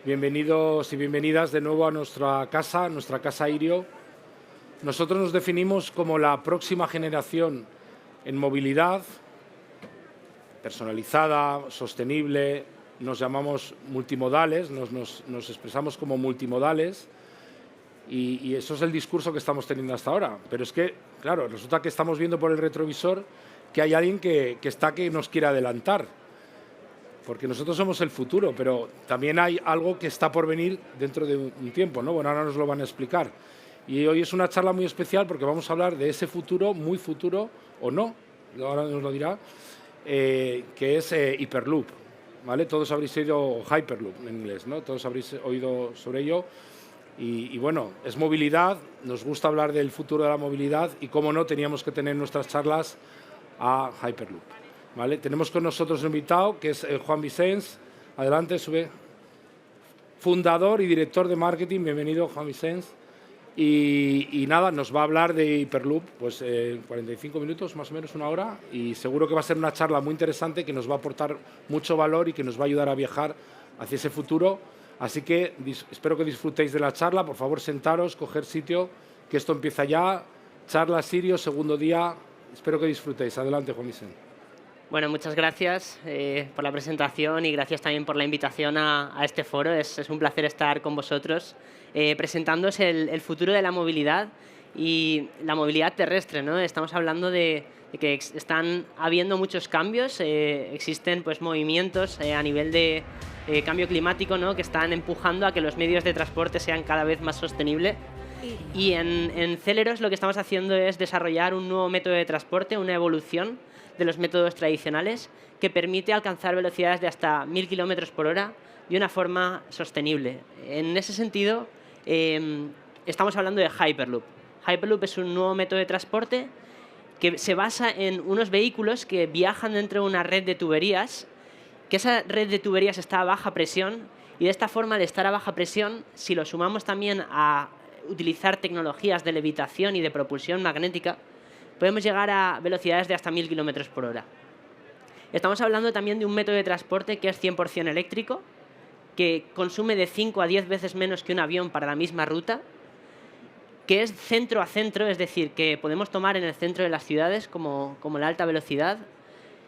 Bienvenidos y bienvenidas de nuevo a nuestra casa Irio. Nosotros nos definimos como la próxima generación en movilidad personalizada, sostenible, nos llamamos multimodales, nos expresamos como multimodales y eso es el discurso que estamos teniendo hasta ahora. Pero es que, claro, resulta que estamos viendo por el retrovisor que hay alguien que nos quiere adelantar. Porque nosotros somos el futuro, pero también hay algo que está por venir dentro de un tiempo, ¿no? Bueno, ahora nos lo van a explicar. Y hoy es una charla muy especial porque vamos a hablar de ese futuro, muy futuro o no, ahora nos lo dirá, que es Hyperloop, ¿vale? Todos habréis oído Hyperloop en inglés, ¿no? Todos habréis oído sobre ello. Y bueno, es movilidad, nos gusta hablar del futuro de la movilidad y, cómo no, teníamos que tener nuestras charlas a Hyperloop. ¿Vale? Tenemos con nosotros un invitado que es Juan Vicens. Adelante, sube. Fundador y director de marketing. Bienvenido, Juan Vicens. Y nada, nos va a hablar de Hyperloop, pues 45 minutos, más o menos una hora, y seguro que va a ser una charla muy interesante que nos va a aportar mucho valor y que nos va a ayudar a viajar hacia ese futuro. Así que espero que disfrutéis de la charla. Por favor, sentaros, coger sitio, que esto empieza ya. Charla Irio, segundo día. Espero que disfrutéis. Adelante, Juan Vicens. Bueno, muchas gracias por la presentación y gracias también por la invitación a este foro. Es un placer estar con vosotros presentándoos el futuro de la movilidad y la movilidad terrestre, ¿no? Estamos hablando de que están habiendo muchos cambios, existen pues, movimientos a nivel de cambio climático, ¿no? Que están empujando a que los medios de transporte sean cada vez más sostenibles. Y en Celeros lo que estamos haciendo es desarrollar un nuevo método de transporte, una evolución de los métodos tradicionales que permite alcanzar velocidades de hasta 1000 kilómetros por hora de una forma sostenible. En ese sentido, estamos hablando de Hyperloop. Hyperloop es un nuevo método de transporte que se basa en unos vehículos que viajan dentro de una red de tuberías, que esa red de tuberías está a baja presión y de esta forma, al estar a baja presión, si lo sumamos también a utilizar tecnologías de levitación y de propulsión magnética, podemos llegar a velocidades de hasta 1000 kilómetros por hora. Estamos hablando también de un método de transporte que es 100% eléctrico, que consume de 5 a 10 veces menos que un avión para la misma ruta, que es centro a centro, es decir, que podemos tomar en el centro de las ciudades como la alta velocidad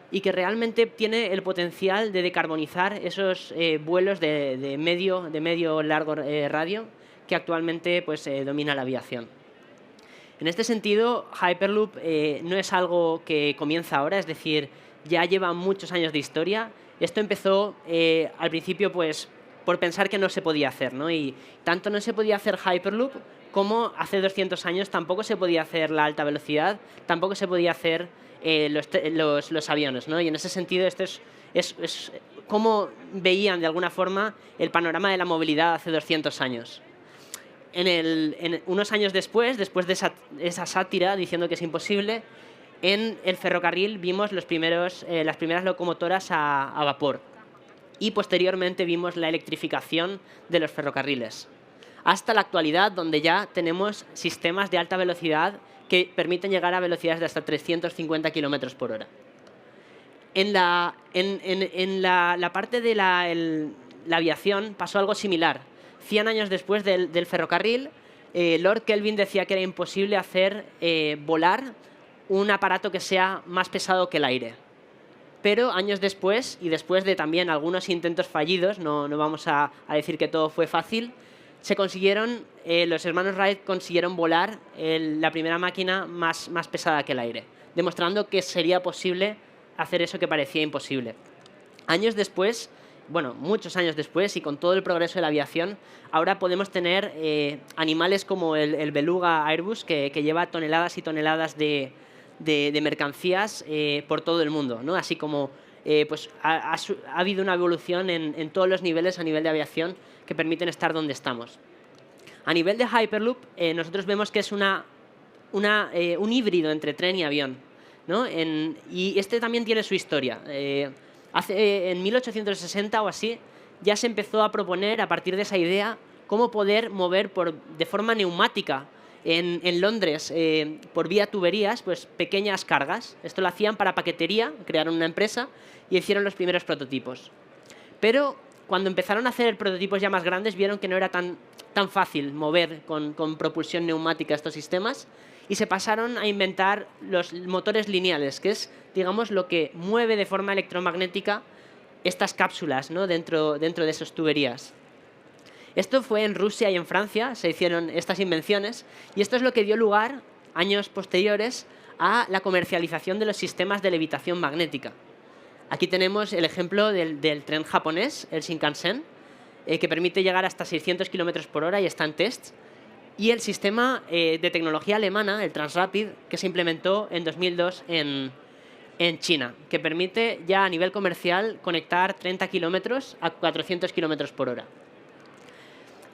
y que realmente tiene el potencial de decarbonizar esos vuelos de medio largo radio que actualmente pues, domina la aviación. En este sentido, Hyperloop no es algo que comienza ahora, es decir, ya lleva muchos años de historia. Esto empezó al principio pues, por pensar que no se podía hacer, ¿no? Y tanto no se podía hacer Hyperloop como hace 200 años tampoco se podía hacer la alta velocidad, tampoco se podía hacer los aviones, ¿no? Y en ese sentido esto es cómo veían de alguna forma el panorama de la movilidad hace 200 años. Unos años después de esa sátira diciendo que es imposible, en el ferrocarril vimos las primeras locomotoras a vapor y posteriormente vimos la electrificación de los ferrocarriles. Hasta la actualidad, donde ya tenemos sistemas de alta velocidad que permiten llegar a velocidades de hasta 350 kilómetros por hora. En la parte de la aviación pasó algo similar. 100 años después del ferrocarril, Lord Kelvin decía que era imposible hacer volar un aparato que sea más pesado que el aire. Pero años después, y después de también algunos intentos fallidos, no vamos a decir que todo fue fácil, los hermanos Wright consiguieron volar la primera máquina más pesada que el aire, demostrando que sería posible hacer eso que parecía imposible. Años después, bueno, muchos años después y con todo el progreso de la aviación, ahora podemos tener animales como el Beluga Airbus que lleva toneladas y toneladas de mercancías por todo el mundo, ¿no? Así como pues ha habido una evolución en todos los niveles a nivel de aviación que permiten estar donde estamos. A nivel de Hyperloop, nosotros vemos que es un híbrido entre tren y avión, ¿no? Y este también tiene su historia. En 1860 o así, ya se empezó a proponer, a partir de esa idea, cómo poder mover de forma neumática en Londres, por vía tuberías, pues pequeñas cargas. Esto lo hacían para paquetería, crearon una empresa y hicieron los primeros prototipos. Pero cuando empezaron a hacer prototipos ya más grandes, vieron que no era tan fácil mover con propulsión neumática estos sistemas y se pasaron a inventar los motores lineales, que es, digamos, lo que mueve de forma electromagnética estas cápsulas, ¿no?, dentro de esas tuberías. Esto fue en Rusia y en Francia, se hicieron estas invenciones, y esto es lo que dio lugar, años posteriores, a la comercialización de los sistemas de levitación magnética. Aquí tenemos el ejemplo del tren japonés, el Shinkansen, que permite llegar hasta 600 km por hora y está en test, y el sistema de tecnología alemana, el Transrapid, que se implementó en 2002 en China, que permite ya a nivel comercial conectar 30 kilómetros a 400 km por hora.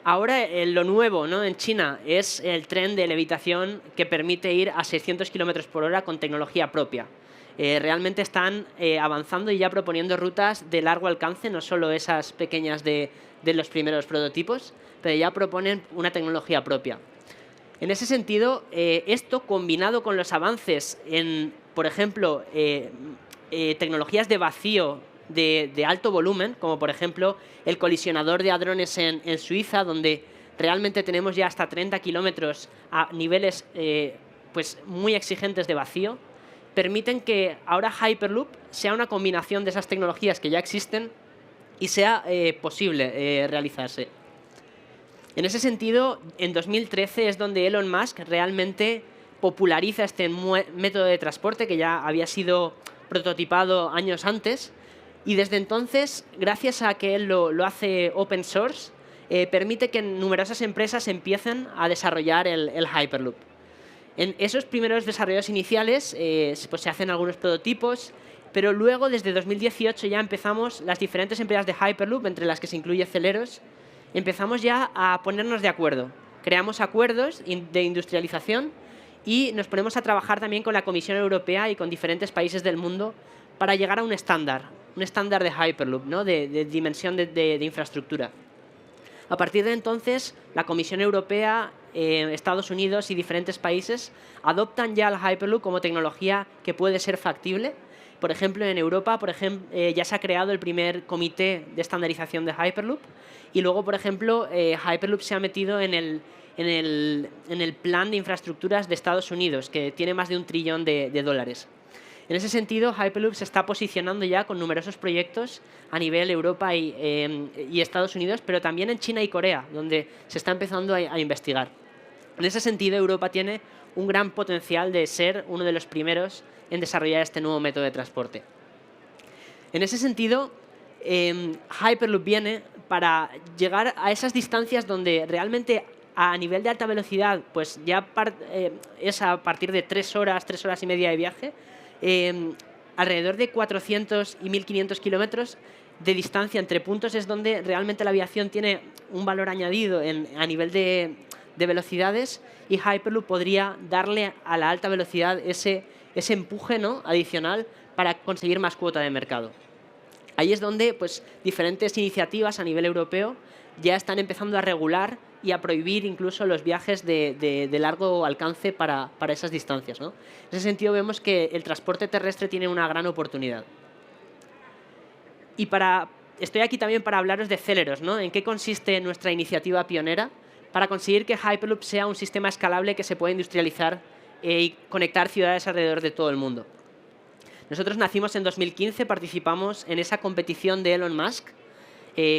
Ahora lo nuevo, ¿no?, en China es el tren de levitación que permite ir a 600 km por hora con tecnología propia. Realmente están avanzando y ya proponiendo rutas de largo alcance, no solo esas pequeñas de los primeros prototipos, pero ya proponen una tecnología propia. En ese sentido, esto combinado con los avances en, por ejemplo, tecnologías de vacío de alto volumen, como por ejemplo el colisionador de hadrones en Suiza, donde realmente tenemos ya hasta 30 kilómetros a niveles pues muy exigentes de vacío, permiten que ahora Hyperloop sea una combinación de esas tecnologías que ya existen y sea posible realizarse. En ese sentido, en 2013 es donde Elon Musk realmente populariza este método de transporte que ya había sido prototipado años antes, y desde entonces, gracias a que él lo hace open source, permite que numerosas empresas empiecen a desarrollar el Hyperloop. En esos primeros desarrollos iniciales pues se hacen algunos prototipos, pero luego desde 2018 ya empezamos las diferentes empresas de Hyperloop, entre las que se incluye Celeros, empezamos ya a ponernos de acuerdo. Creamos acuerdos de industrialización y nos ponemos a trabajar también con la Comisión Europea y con diferentes países del mundo para llegar a un estándar de Hyperloop, ¿no?, de dimensión de infraestructura. A partir de entonces, la Comisión Europea, Estados Unidos y diferentes países adoptan ya el Hyperloop como tecnología que puede ser factible. Por ejemplo, en Europa ya se ha creado el primer comité de estandarización de Hyperloop y luego, por ejemplo, Hyperloop se ha metido en el plan de infraestructuras de Estados Unidos, que tiene más de $1 trillón de dólares. En ese sentido, Hyperloop se está posicionando ya con numerosos proyectos a nivel Europa y Estados Unidos, pero también en China y Corea, donde se está empezando a investigar. En ese sentido, Europa tiene un gran potencial de ser uno de los primeros en desarrollar este nuevo método de transporte. En ese sentido, Hyperloop viene para llegar a esas distancias donde realmente a nivel de alta velocidad pues ya es a partir de 3 horas y media de viaje, alrededor de 400 y 1500 kilómetros de distancia entre puntos es donde realmente la aviación tiene un valor añadido a nivel de velocidades, y Hyperloop podría darle a la alta velocidad ese empuje, ¿no?, adicional para conseguir más cuota de mercado. Ahí es donde pues, diferentes iniciativas a nivel europeo ya están empezando a regular y a prohibir incluso los viajes de largo alcance para esas distancias, ¿no? En ese sentido vemos que el transporte terrestre tiene una gran oportunidad. Y estoy aquí también para hablaros de Celeros, ¿no? En qué consiste nuestra iniciativa pionera para conseguir que Hyperloop sea un sistema escalable que se pueda industrializar y conectar ciudades alrededor de todo el mundo. Nosotros nacimos en 2015, participamos en esa competición de Elon Musk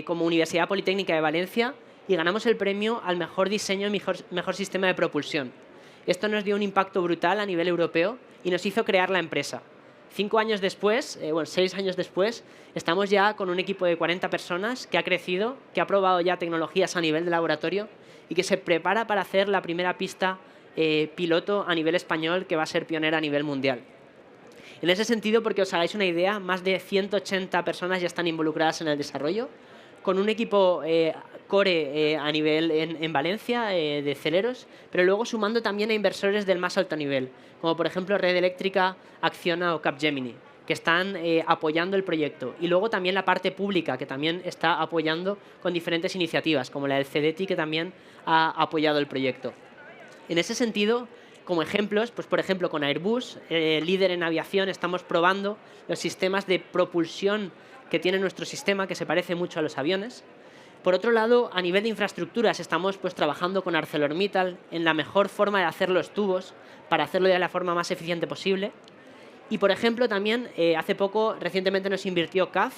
como Universidad Politécnica de Valencia y ganamos el premio al mejor diseño y mejor sistema de propulsión. Esto nos dio un impacto brutal a nivel europeo y nos hizo crear la empresa. 6 años después, estamos ya con un equipo de 40 personas que ha crecido, que ha probado ya tecnologías a nivel de laboratorio y que se prepara para hacer la primera pista piloto a nivel español que va a ser pionera a nivel mundial. En ese sentido, porque os hagáis una idea, más de 180 personas ya están involucradas en el desarrollo, con un equipo core a nivel en Valencia de Celeros, pero luego sumando también a inversores del más alto nivel, como por ejemplo Red Eléctrica, Acciona o Capgemini, que están apoyando el proyecto. Y luego también la parte pública, que también está apoyando con diferentes iniciativas, como la del CDTI, que también ha apoyado el proyecto. En ese sentido, Como ejemplos, pues por ejemplo con Airbus, líder en aviación, estamos probando los sistemas de propulsión que tiene nuestro sistema, que se parece mucho a los aviones. Por otro lado, a nivel de infraestructuras, estamos pues trabajando con ArcelorMittal en la mejor forma de hacer los tubos para hacerlo de la forma más eficiente posible. Y por ejemplo también, recientemente nos invirtió CAF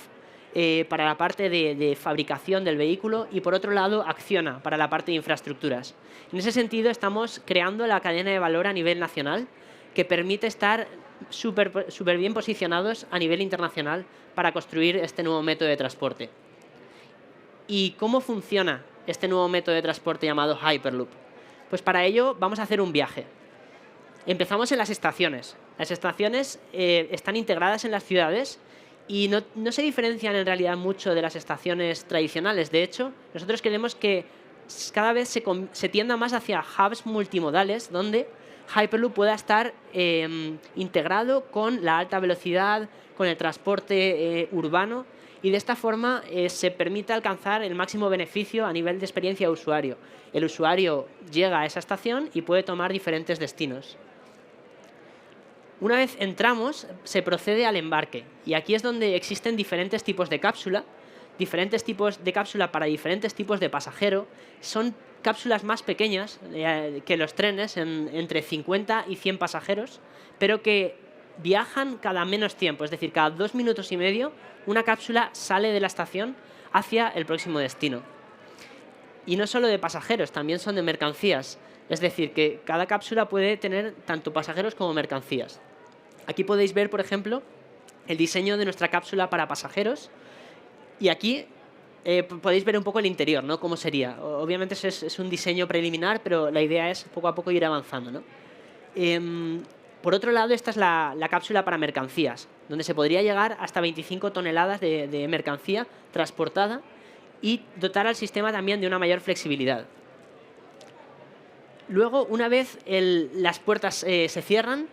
para la parte de fabricación del vehículo y por otro lado Acciona para la parte de infraestructuras. En ese sentido estamos creando la cadena de valor a nivel nacional que permite estar súper bien posicionados a nivel internacional para construir este nuevo método de transporte. ¿Y cómo funciona este nuevo método de transporte llamado Hyperloop? Pues para ello vamos a hacer un viaje. Empezamos en las estaciones. Las estaciones están integradas en las ciudades y no se diferencian en realidad mucho de las estaciones tradicionales. De hecho, nosotros queremos que cada vez se tienda más hacia hubs multimodales donde Hyperloop pueda estar integrado con la alta velocidad, con el transporte urbano y de esta forma se permite alcanzar el máximo beneficio a nivel de experiencia de usuario. El usuario llega a esa estación y puede tomar diferentes destinos. Una vez entramos, se procede al embarque y aquí es donde existen diferentes tipos de cápsula, para diferentes tipos de pasajero. Son cápsulas más pequeñas que los trenes, entre 50 y 100 pasajeros, pero que viajan cada menos tiempo, es decir, cada 2 minutos y medio una cápsula sale de la estación hacia el próximo destino. Y no solo de pasajeros, también son de mercancías. Es decir, que cada cápsula puede tener tanto pasajeros como mercancías. Aquí podéis ver, por ejemplo, el diseño de nuestra cápsula para pasajeros. Y aquí podéis ver un poco el interior, ¿no? Cómo sería. Obviamente es un diseño preliminar, pero la idea es poco a poco ir avanzando, ¿no? Por otro lado, esta es la cápsula para mercancías, donde se podría llegar hasta 25 toneladas de mercancía transportada y dotar al sistema también de una mayor flexibilidad. Luego, una vez las puertas se cierran,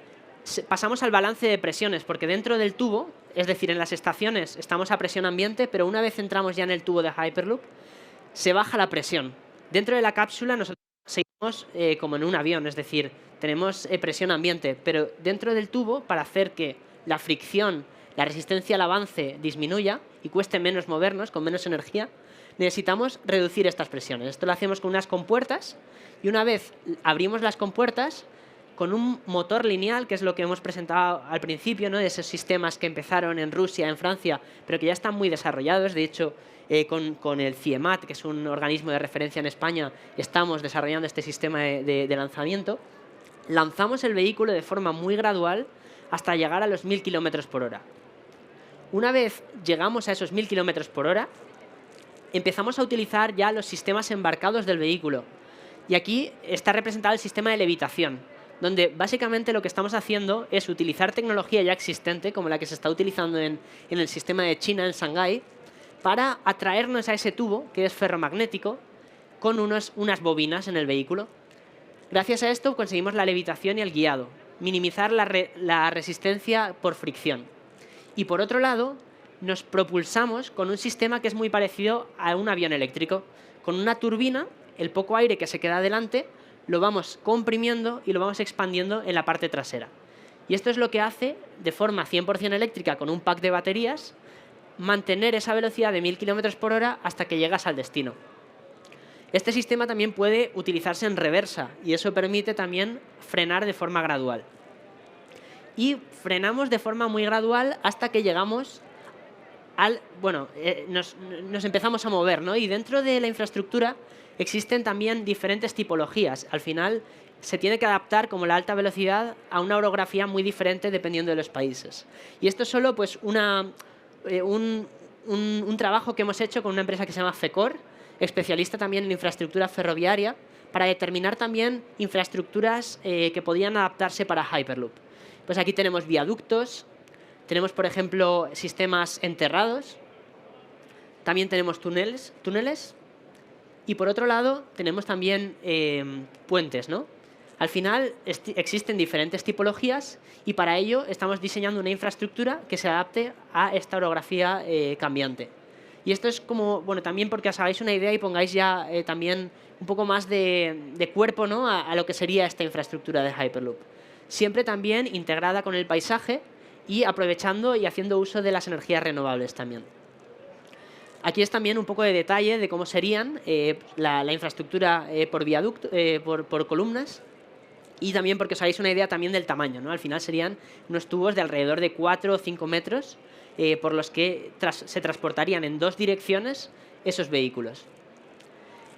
pasamos al balance de presiones, porque dentro del tubo, es decir, en las estaciones estamos a presión ambiente, pero una vez entramos ya en el tubo de Hyperloop, se baja la presión. Dentro de la cápsula nosotros seguimos como en un avión, es decir, tenemos presión ambiente, pero dentro del tubo, para hacer que la fricción, la resistencia al avance disminuya y cueste menos movernos, con menos energía, necesitamos reducir estas presiones. Esto lo hacemos con unas compuertas y una vez abrimos las compuertas, con un motor lineal, que es lo que hemos presentado al principio, ¿no? De esos sistemas que empezaron en Rusia, en Francia, pero que ya están muy desarrollados. De hecho, con el CIEMAT, que es un organismo de referencia en España, estamos desarrollando este sistema de lanzamiento. Lanzamos el vehículo de forma muy gradual hasta llegar a los 1000 km por hora. Una vez llegamos a esos 1000 km por hora, empezamos a utilizar ya los sistemas embarcados del vehículo. Y aquí está representado el sistema de levitación, donde básicamente lo que estamos haciendo es utilizar tecnología ya existente, como la que se está utilizando en el sistema de China, en Shanghái, para atraernos a ese tubo, que es ferromagnético, con unas bobinas en el vehículo. Gracias a esto conseguimos la levitación y el guiado, minimizar la resistencia por fricción. Y por otro lado, nos propulsamos con un sistema que es muy parecido a un avión eléctrico, con una turbina, el poco aire que se queda delante, lo vamos comprimiendo y lo vamos expandiendo en la parte trasera. Y esto es lo que hace, de forma 100% eléctrica, con un pack de baterías, mantener esa velocidad de 1000 km por hora hasta que llegas al destino. Este sistema también puede utilizarse en reversa y eso permite también frenar de forma gradual. Y frenamos de forma muy gradual hasta que llegamos nos empezamos a mover, ¿no? Y dentro de la infraestructura existen también diferentes tipologías. Al final se tiene que adaptar, como la alta velocidad, a una orografía muy diferente dependiendo de los países. Y esto es solo pues, un trabajo que hemos hecho con una empresa que se llama FECOR, especialista también en infraestructura ferroviaria, para determinar también infraestructuras que podían adaptarse para Hyperloop. Pues aquí tenemos viaductos, tenemos, por ejemplo, sistemas enterrados, también tenemos túneles y, por otro lado, tenemos también puentes, ¿no? Al final existen diferentes tipologías y para ello estamos diseñando una infraestructura que se adapte a esta orografía cambiante. Y esto es como, bueno, también porque os hagáis una idea y pongáis ya también un poco más de cuerpo, ¿no?, a lo que sería esta infraestructura de Hyperloop. Siempre también integrada con el paisaje y aprovechando y haciendo uso de las energías renovables también. Aquí es también un poco de detalle de cómo serían la infraestructura por viaducto, por columnas, y también porque os hagáis una idea también del tamaño, ¿no? Al final serían unos tubos de alrededor de 4 o 5 metros por los que se transportarían en 2 direcciones esos vehículos.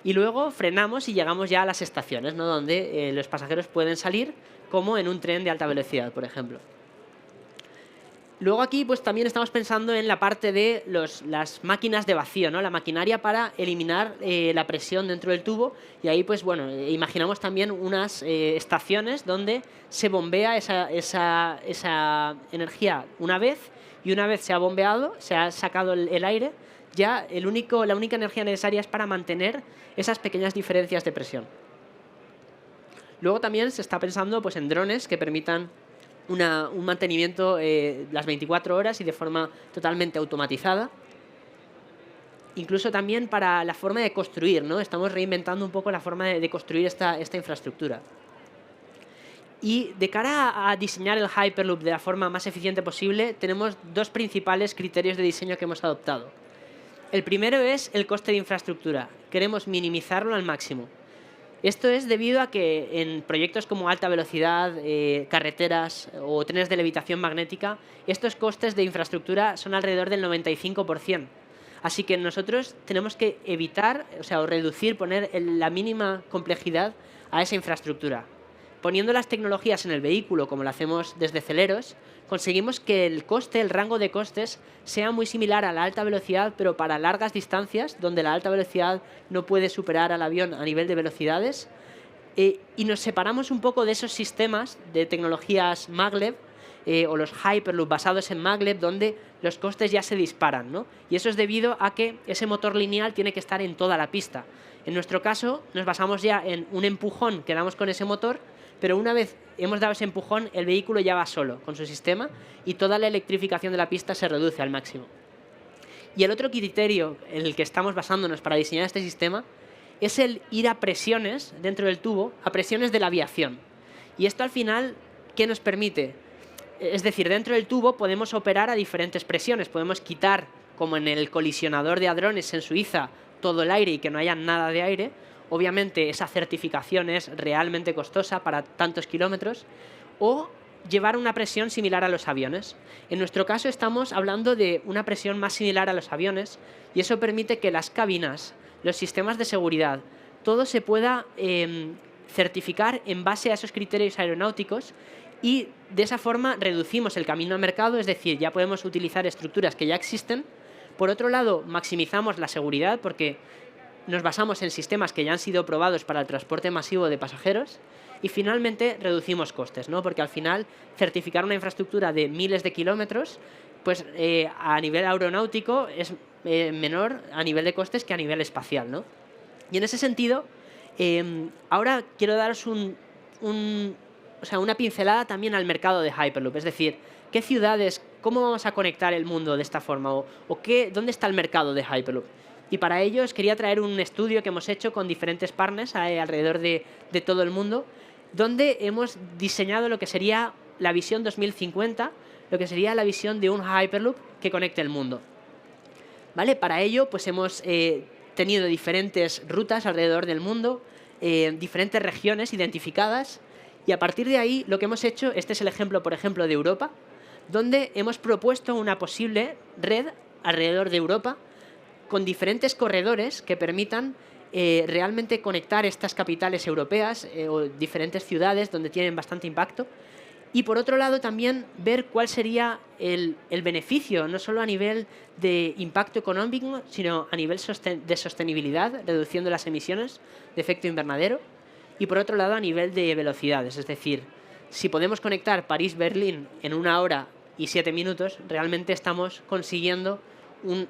Y luego frenamos y llegamos ya a las estaciones, ¿no?, donde los pasajeros pueden salir, como en un tren de alta velocidad, por ejemplo. Luego aquí pues también estamos pensando en la parte de las máquinas de vacío, ¿no?, la maquinaria para eliminar la presión dentro del tubo, y ahí pues bueno, imaginamos también unas estaciones donde se bombea esa energía una vez, y una vez se ha bombeado, se ha sacado el aire, ya la única energía necesaria es para mantener esas pequeñas diferencias de presión. Luego también se está pensando pues en drones que permitan un mantenimiento las 24 horas y de forma totalmente automatizada. Incluso también para la forma de construir, ¿no? Estamos reinventando un poco la forma de construir esta infraestructura. Y de cara a diseñar el Hyperloop de la forma más eficiente posible, tenemos 2 principales criterios de diseño que hemos adoptado. El primero es el coste de infraestructura. Queremos minimizarlo al máximo. Esto es debido a que en proyectos como alta velocidad, carreteras o trenes de levitación magnética, estos costes de infraestructura son alrededor del 95%. Así que nosotros tenemos que evitar, o reducir, poner la mínima complejidad a esa infraestructura. Poniendo las tecnologías en el vehículo, como lo hacemos desde Celeros, conseguimos que el rango de costes, sea muy similar a la alta velocidad, pero para largas distancias, donde la alta velocidad no puede superar al avión a nivel de velocidades, y nos separamos un poco de esos sistemas de tecnologías maglev o los Hyperloop basados en maglev, donde los costes ya se disparan, ¿no? Y eso es debido a que ese motor lineal tiene que estar en toda la pista. En nuestro caso, nos basamos ya en un empujón que damos con ese motor, pero una vez hemos dado ese empujón, el vehículo ya va solo con su sistema y toda la electrificación de la pista se reduce al máximo. Y el otro criterio en el que estamos basándonos para diseñar este sistema es el ir a presiones dentro del tubo, a presiones de la aviación. Y esto al final, ¿qué nos permite? Es decir, dentro del tubo podemos operar a diferentes presiones, podemos quitar, como en el colisionador de hadrones en Suiza, todo el aire y que no haya nada de aire. Obviamente esa certificación es realmente costosa para tantos kilómetros, o llevar una presión similar a los aviones. En nuestro caso estamos hablando de una presión más similar a los aviones, y eso permite que las cabinas, los sistemas de seguridad, todo se pueda certificar en base a esos criterios aeronáuticos, y de esa forma reducimos el camino al mercado, es decir, ya podemos utilizar estructuras que ya existen. Por otro lado, maximizamos la seguridad porque nos basamos en sistemas que ya han sido probados para el transporte masivo de pasajeros, y finalmente reducimos costes, ¿no? Porque al final certificar una infraestructura de miles de kilómetros, pues a nivel aeronáutico es menor a nivel de costes que a nivel espacial, ¿no? Y en ese sentido, ahora quiero daros una pincelada también al mercado de Hyperloop, es decir, ¿qué ciudades, cómo vamos a conectar el mundo de esta forma? ¿Dónde está el mercado de Hyperloop? Y para ello os quería traer un estudio que hemos hecho con diferentes partners alrededor de todo el mundo, donde hemos diseñado lo que sería la visión 2050, lo que sería la visión de un Hyperloop que conecte el mundo. ¿Vale? Para ello pues hemos tenido diferentes rutas alrededor del mundo, diferentes regiones identificadas, y a partir de ahí lo que hemos hecho, este es el ejemplo, por ejemplo, de Europa, donde hemos propuesto una posible red alrededor de Europa, con diferentes corredores que permitan realmente conectar estas capitales europeas o diferentes ciudades donde tienen bastante impacto. Y por otro lado también ver cuál sería el beneficio, no solo a nivel de impacto económico, sino a nivel de sostenibilidad, reduciendo las emisiones de efecto invernadero. Y por otro lado a nivel de velocidades, es decir, si podemos conectar París-Berlín en 1 hora y 7 minutos, realmente estamos consiguiendo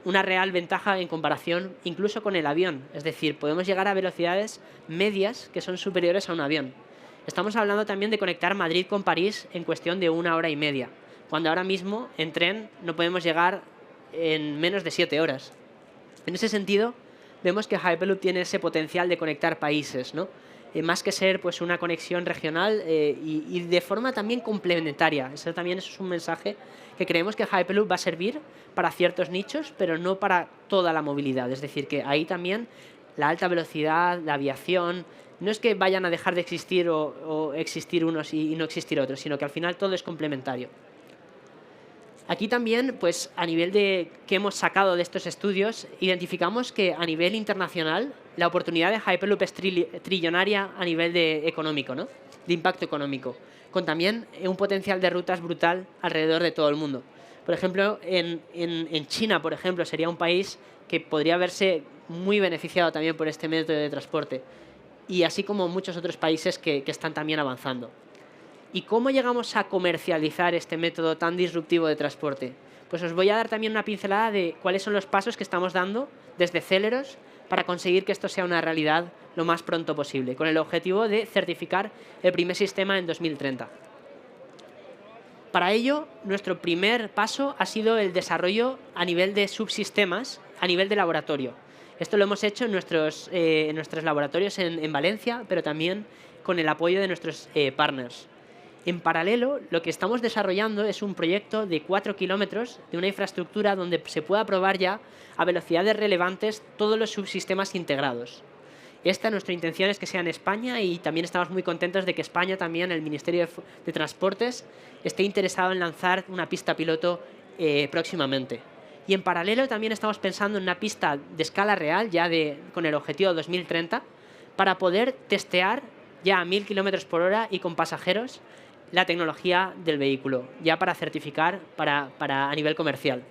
una real ventaja en comparación incluso con el avión. Es decir, podemos llegar a velocidades medias que son superiores a un avión. Estamos hablando también de conectar Madrid con París en cuestión de 1 hora y media, cuando ahora mismo en tren no podemos llegar en menos de 7 horas. En ese sentido, vemos que Hyperloop tiene ese potencial de conectar países, ¿no? Más que ser pues, una conexión regional y de forma también complementaria. Eso también es un mensaje que creemos que Hyperloop va a servir para ciertos nichos, pero no para toda la movilidad. Es decir, que ahí también la alta velocidad, la aviación, no es que vayan a dejar de existir o existir unos y no existir otros, sino que al final todo es complementario. Aquí también, pues a nivel de que hemos sacado de estos estudios, identificamos que a nivel internacional la oportunidad de Hyperloop es trillonaria a nivel de económico, ¿no? De impacto económico, con también un potencial de rutas brutal alrededor de todo el mundo. Por ejemplo, en China, por ejemplo, sería un país que podría verse muy beneficiado también por este método de transporte, y así como muchos otros países que están también avanzando. ¿Y cómo llegamos a comercializar este método tan disruptivo de transporte? Pues os voy a dar también una pincelada de cuáles son los pasos que estamos dando desde Celeros para conseguir que esto sea una realidad lo más pronto posible, con el objetivo de certificar el primer sistema en 2030. Para ello, nuestro primer paso ha sido el desarrollo a nivel de subsistemas, a nivel de laboratorio. Esto lo hemos hecho en nuestros laboratorios en Valencia, pero también con el apoyo de nuestros partners. En paralelo, lo que estamos desarrollando es un proyecto de 4 kilómetros de una infraestructura donde se pueda probar ya a velocidades relevantes todos los subsistemas integrados. Nuestra intención es que sea en España y también estamos muy contentos de que España también, el Ministerio de Transportes, esté interesado en lanzar una pista piloto próximamente. Y en paralelo también estamos pensando en una pista de escala real, ya con el objetivo 2030, para poder testear ya a 1000 kilómetros por hora y con pasajeros la tecnología del vehículo, ya para certificar a nivel comercial.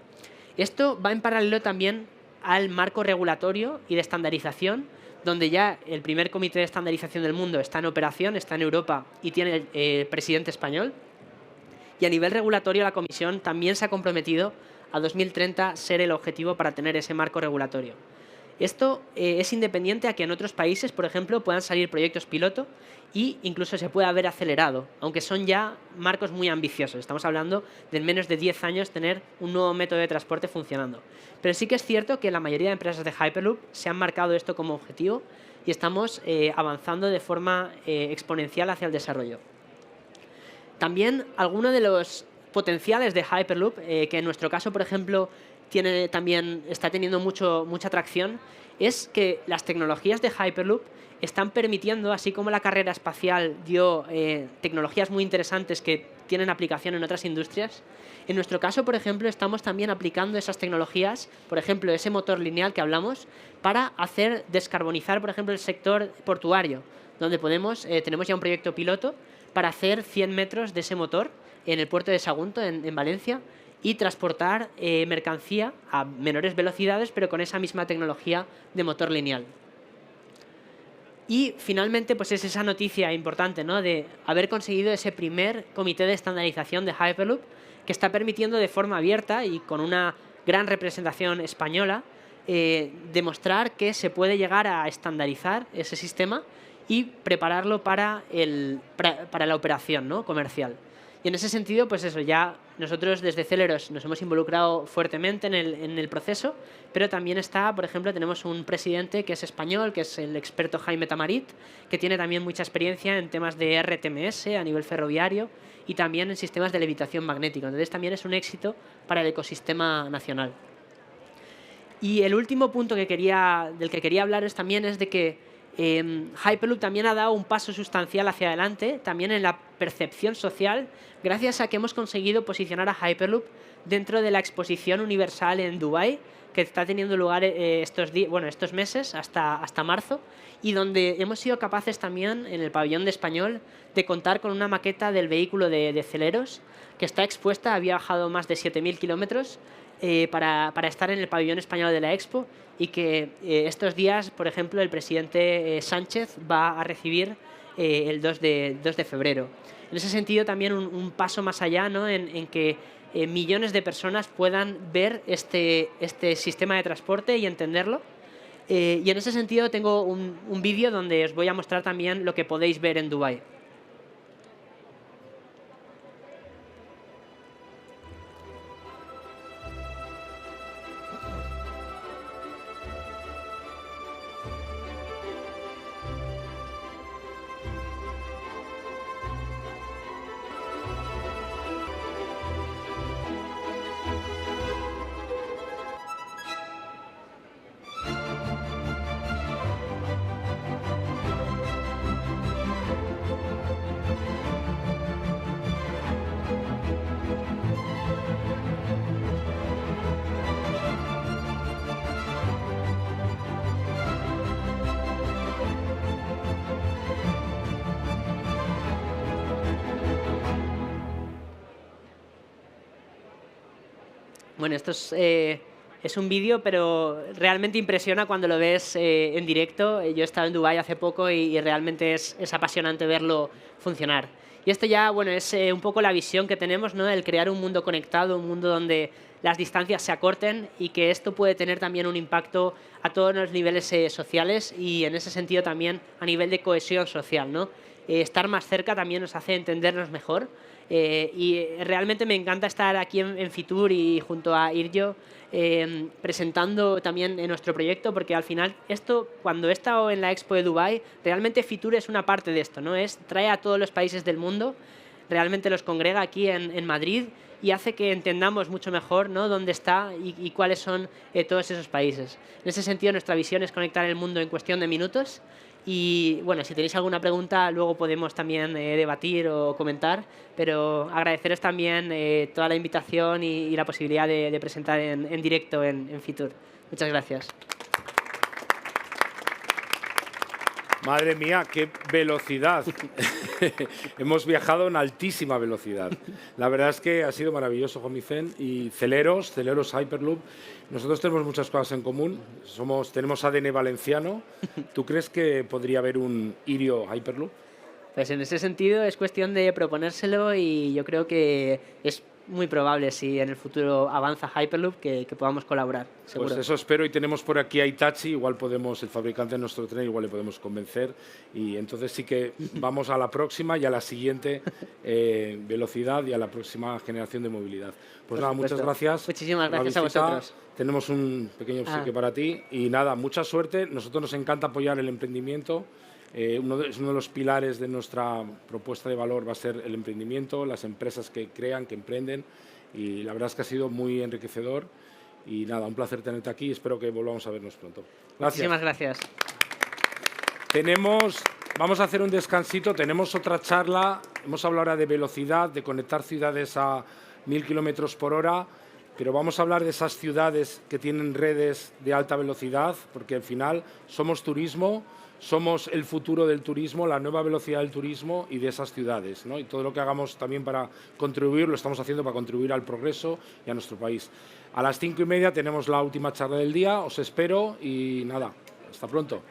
Esto va en paralelo también al marco regulatorio y de estandarización, donde ya el primer comité de estandarización del mundo está en operación, está en Europa y tiene el presidente español. Y a nivel regulatorio la Comisión también se ha comprometido a 2030 ser el objetivo para tener ese marco regulatorio. Esto es independiente a que en otros países, por ejemplo, puedan salir proyectos piloto e incluso se pueda haber acelerado, aunque son ya marcos muy ambiciosos. Estamos hablando de en menos de 10 años tener un nuevo método de transporte funcionando. Pero sí que es cierto que la mayoría de empresas de Hyperloop se han marcado esto como objetivo y estamos avanzando de forma exponencial hacia el desarrollo. También algunos de los potenciales de Hyperloop, que en nuestro caso, por ejemplo, está teniendo mucha atracción, es que las tecnologías de Hyperloop están permitiendo, así como la carrera espacial dio tecnologías muy interesantes que tienen aplicación en otras industrias, en nuestro caso, por ejemplo, estamos también aplicando esas tecnologías, por ejemplo, ese motor lineal que hablamos, para hacer descarbonizar, por ejemplo, el sector portuario, donde tenemos ya un proyecto piloto para hacer 100 metros de ese motor en el puerto de Sagunto, en Valencia, y transportar mercancía a menores velocidades, pero con esa misma tecnología de motor lineal. Y finalmente, pues es esa noticia importante, ¿no?, de haber conseguido ese primer comité de estandarización de Hyperloop, que está permitiendo de forma abierta y con una gran representación española demostrar que se puede llegar a estandarizar ese sistema y prepararlo para la operación, ¿no?, comercial. Y en ese sentido, pues eso, ya nosotros desde Celeros nos hemos involucrado fuertemente en el proceso, pero también por ejemplo, tenemos un presidente que es español, que es el experto Jaime Tamarit, que tiene también mucha experiencia en temas de RTMS a nivel ferroviario y también en sistemas de levitación magnética. Entonces también es un éxito para el ecosistema nacional. Y el último punto del que quería hablaros también es de que Hyperloop también ha dado un paso sustancial hacia adelante, también en la percepción social, gracias a que hemos conseguido posicionar a Hyperloop dentro de la exposición universal en Dubái, que está teniendo lugar estos meses hasta marzo, y donde hemos sido capaces también, en el pabellón de Español, de contar con una maqueta del vehículo de Celeros, que está expuesta, había bajado más de 7000 kilómetros, para estar en el pabellón español de la Expo, y que estos días, por ejemplo, el presidente Sánchez va a recibir el 2 de febrero. En ese sentido, también un paso más allá, ¿no?, en que millones de personas puedan ver este sistema de transporte y entenderlo. Y en ese sentido tengo un vídeo donde os voy a mostrar también lo que podéis ver en Dubái. Bueno, esto es un vídeo, pero realmente impresiona cuando lo ves en directo. Yo he estado en Dubái hace poco y realmente es apasionante verlo funcionar. Y esto ya, bueno, es un poco la visión que tenemos, ¿no? El crear un mundo conectado, un mundo donde las distancias se acorten y que esto puede tener también un impacto a todos los niveles sociales y en ese sentido también a nivel de cohesión social, ¿no? Estar más cerca también nos hace entendernos mejor y realmente me encanta estar aquí en Fitur y junto a Irjo presentando también nuestro proyecto, porque al final esto, cuando he estado en la Expo de Dubái, realmente Fitur es una parte de esto, ¿no? Trae a todos los países del mundo, realmente los congrega aquí en Madrid y hace que entendamos mucho mejor, ¿no?, dónde está y cuáles son todos esos países. En ese sentido, nuestra visión es conectar el mundo en cuestión de minutos. Y bueno, si tenéis alguna pregunta, luego podemos también debatir o comentar, pero agradeceros también toda la invitación y la posibilidad de presentar en directo en Fitur. Muchas gracias. Madre mía, qué velocidad. Hemos viajado en altísima velocidad. La verdad es que ha sido maravilloso, Juanmicén. Y Celeros Hyperloop. Nosotros tenemos muchas cosas en común. Tenemos ADN valenciano. ¿Tú crees que podría haber un Irio Hyperloop? Pues en ese sentido es cuestión de proponérselo y yo creo que es muy probable, si en el futuro avanza Hyperloop, que podamos colaborar, seguro. Pues eso espero, y tenemos por aquí a Hitachi, igual podemos, el fabricante de nuestro tren, igual le podemos convencer, y entonces sí que vamos a la próxima y a la siguiente velocidad y a la próxima generación de movilidad. Pues nada, muchas gracias. Muchísimas gracias a vosotros. Tenemos un pequeño obsequio para ti y nada, mucha suerte. Nosotros nos encanta apoyar el emprendimiento. Uno de los pilares de nuestra propuesta de valor va a ser el emprendimiento, las empresas que crean, que emprenden, y la verdad es que ha sido muy enriquecedor y nada, un placer tenerte aquí y espero que volvamos a vernos pronto. Gracias. Muchísimas gracias. Vamos a hacer un descansito, tenemos otra charla, hemos hablado ahora de velocidad, de conectar ciudades a 1000 kilómetros por hora, pero vamos a hablar de esas ciudades que tienen redes de alta velocidad, porque al final somos turismo. Somos el futuro del turismo, la nueva velocidad del turismo y de esas ciudades, ¿no? Y todo lo que hagamos también para contribuir, lo estamos haciendo para contribuir al progreso y a nuestro país. A las 5:30 tenemos la última charla del día, os espero y nada, hasta pronto.